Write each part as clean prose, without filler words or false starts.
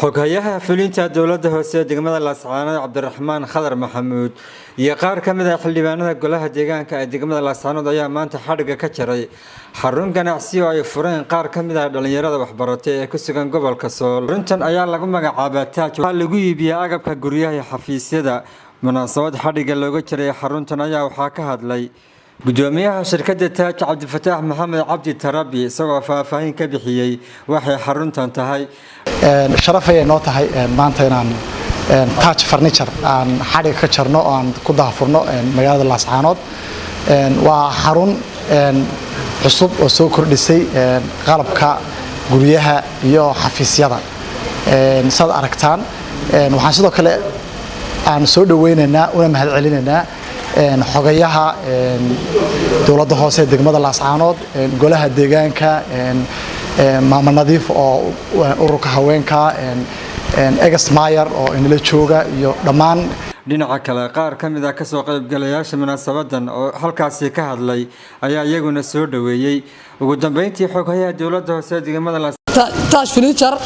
xoghayaha fulinta dowladda hoose degmada Laascaanood Cabdiraxmaan Khadar Maxamuud iyo qaar ka mid ah xildhibaanada golaha deegaanka ee degmada Laascaanood ayaa maanta xadhiga ka jaray xarun ganacsi oo ay fureen qaar ka mid ah dhalinyarada waxbaratay ee ku sugan gobolka Sool. Xaruntan ayaa lagu magacaabaa Taaj, waxaa lagu iibiyaa agabka guryaha iyo xafiisyada. Munaasabad xadhiga looga jaray xaruntan ayaa waxaa ka hadlay gudoomiyaha shirkadda Taaj Cabdifataax Maxamed Cabdi Tarabi isagoo faahfaahin ka bixiyay waxay xaruntan tahay. sharaf ay noo tahay maanta inaan Taaj Furniture aan xadhiga ka jarno oo aan ku daahfurno magaalada Laascaanood. waa xarun cusub oo soo kordhisay qalabka guryaha iyo xafiisyada. sad aragtaan waxaan sidoo kale aan soo dhaweynaynaa una mahadcelinaynaa xogayaha dowladda hoose degmada Laascaanood, golaha deegaanka, maama nadiif oo ururka haweenka, Egas Mayer oo inala jooga iyo dhammaan. dhinaca kale qaar ka mid ah ka soo qaybgalayaasha munaasabadan oo halkaasi ka hadlay ayaa iyaguna soo dhaweeyay. ugu dambeyntii xogayaha dowladda hoose degmada Taaj Furniture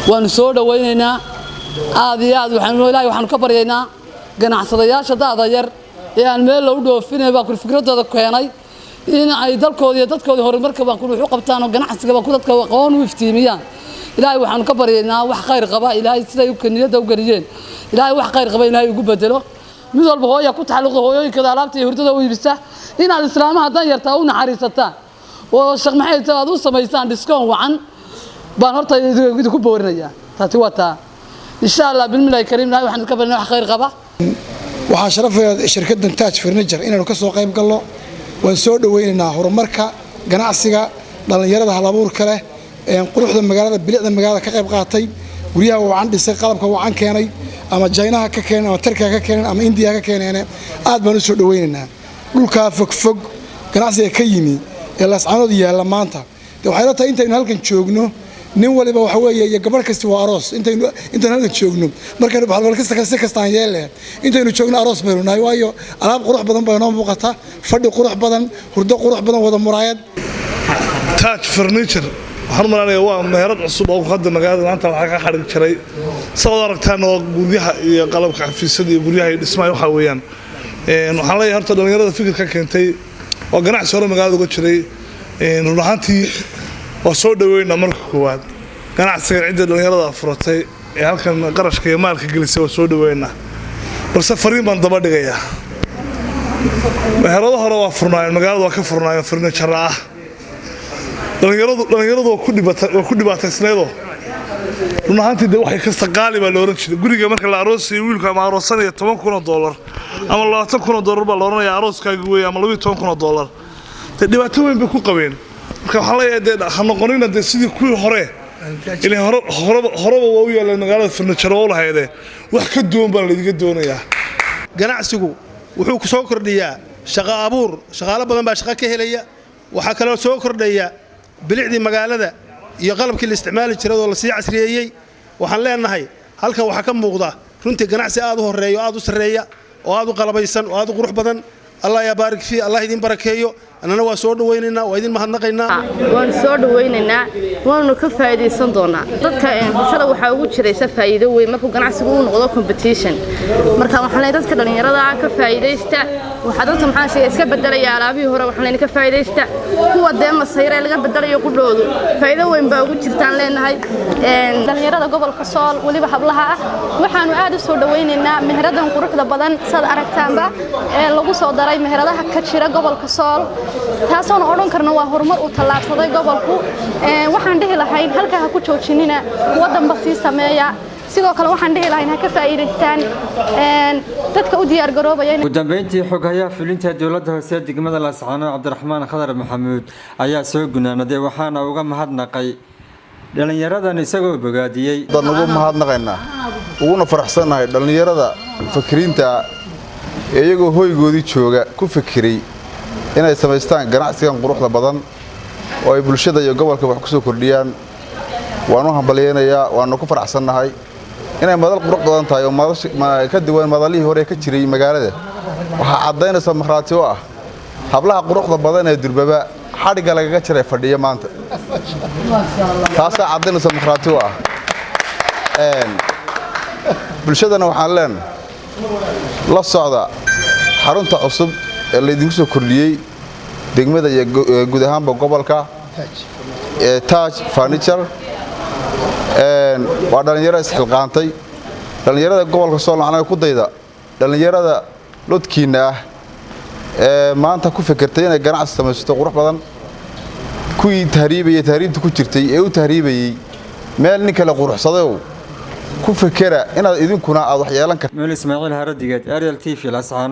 waan soo dhaweynaynaa aad iyo aad waxaan ka baryaynaa ganacsadayaasha da'da yar ee aan meel loo dhoofinay baa ku fikradooda keenay in ay dalkooda iyo dadkooda horumarka baan ku wuxuu qabtaan oo ganacsiga baa ku dadka aqoon u iftiimiyaan. ilaahay waxaan ka baryaynaa wax khayr qaba ilaahay siday u kaniyada u galiyeen ilaahay wax khayr qaba ilaahay ugu bedelo. mid walba hooyo ku taxalluqo hooyooyinka alaabta iyo hurdada u iibisa inaad islaamaha dan yartaa u naxariisataan oo shaq maxay tahay u samaystaan discount wacan baan horta idinku boorinayaa. taasi waa taa insha Allah bilmilaay kariim ilaahay waxaan ka baryaynaa wax khayr qaba. waxaa sharafaya shirkadda Taaj Furniture inaanu ka soo qayb galno. waan soo dhaweynaynaa horumarka ganacsiga dhalinyarada hal-abuurka leh quruxda magaalada bilicda magaalada ka qayb qaatay. guryaha wacan dhisay, qalabka wacan keenay, ama Chinaha ka keenay ama Turkiga ka keenay ama India ka keenay aad baan u soo dhaweynaynaa. dhulka fog ganacsiga ka yimi ee Laascaanood yaala maanta waxay la tahay intaynu halkan joogno nin waliba waxa weeye iyo gabar kasta waa aroos intaynu halkan joogno markaynu baxal kasta kastaan yeeleen intaynu joogno aroos baynu nahay waayo alaab qurux badan baa noo muuqata, fadhi qurux badan, hurdo qurux badan, wada muraayad. Taaj Furniture waxaan maranayaa waa meherad cusub oo hadda magaalada maanta waxa ka xarig jiray soo aragtaan oo guryaha iyo qalabka xafiisyada iyo guryaha dhismaha waxa weeyaan waxaan leeyahay horta dhalinyarada fikir ka keentay oo ganacsi hore magaalada uga jiray run ahaantii oo soo dhaweynaa marka koowaad ganacsiga cidda dhalinyarada furatay ee halkan qarashka iyo maalka gelisay oo soo dhaweynaa balse fariin baan daba dhigayaa. meherado hore waa furnaayeen magaalada waa ka furnaayeen furniture ah dhalinyaradu ku dhibaataysneedo run ahaantii de waxay kasta qaali baa la oran jiray guriga marka la aroosay wiilka ama aroosanaya $10,000 ama $20,000 baa la oranayaa arooskaaga weey ama $12,000 de dhibaato weyn bay ku qabeen. marka waxaa leeyahay ha noqonina de sidii kuwii hore ilaa horeba waa u yaaleen magaalada furniture oo lahaydee wax ka duwan baa laga doonayaa. ganacsigu wuxuu ku soo kordhiyaa shaqo abuur, shaqaale badan baa shaqo ka helaya. waxaa kaloo soo kordhaya bilicdii magaalada iyo qalabkii la isticmaali jiray oo la sii casriyeeyay. waxaan leenahay halkan waxaa ka muuqda runtii ganacsi aad u horeeyo, aad u sareeya, oo aad u qalabaysan, oo aad u qurux badan. Allah ya baarik fi, Allah idin barakeeyo. anana waa soo dhaweynaynaa, waa idin mahadnaqaynaa. waan soo dhaweynaynaa, waanu ka faa'iideysan doonaa. dadka bulshada waxa ugu jiraysa faa'iido weyn markuu ganacsigu uu noqdo competition. marka waxaan leeyahay dadka dhalinyarada ka faa'iideysta waxa dadka maxaa iska bedelaya alaabihii hore waxaan leeyahay ka faa'iideysta kuwa deema sayre laga bedelayo qudhoodu faa'iido weyn baa ugu jirtaan leenahay. dhalinyarada gobolka Sool waliba hablaha ah waxaanu aad u soo dhaweynaynaa meheradan quruxda badan sad aragtaanba ee lagu soo daray meheradaha ka jira gobolka Sool taasoo oran karno waa horumar u tallaabsaday gobolku. waxaan dhihi lahayn halka ha ku joojinina wadanba sii sameeya. sidoo kale waxaan dhihi lahayn ha ka faa'iideystaan dadka u diyaar garoobaya. ugu dambeyntii xogayaha fulinta dowladda hoose degmada Laascaanood Cabdiraxmaan Khadar Maxamuud ayaa soo gunaanaday waxaana uga mahadnaqay dhalinyaradan isagoo bogaadiyay. dad ugu mahadnaqaynaa uguna faraxsanahay dhalinyarada fikriinta iyagoo hoygoodii jooga ku fikiray inay samaystaan ganacsigan quruxda badan oo ay bulshada iyo gobolka wax ku soo kordhiyaan. waanu hambalyeeynaa, waanu ku faraxsanahay inay madal qurux badan tahay oo ka duwan madalihii hore ka jiray magaalada. waxa cadeynaysa marxaati oo ah hablaha quruxda badan ee durbaba xadhiga lagaga jiray fadhiya maanta. taas cadeynaysa marxaati oo ah bulshadana waxaan leenahay la socda xarunta cusub ee laydinku soo kordhiyey degmada iyo guud ahaanba gobolka Taj Furniture waa dhalinyaro isxilqaantay dhalinyarada gobolka Sool macnaha ku dayda dhalinyarada lodkiina ah maanta ku fikirtay inay ganacsi samaysto qurux badan kuwii tahriibta ku jirtay ee u tahriibayay meel nin kale quruxsaday ku fikira inaad idinkuna aad wax yeelan karto Ismaaciil Haradigeed Ariel TV Laascaanood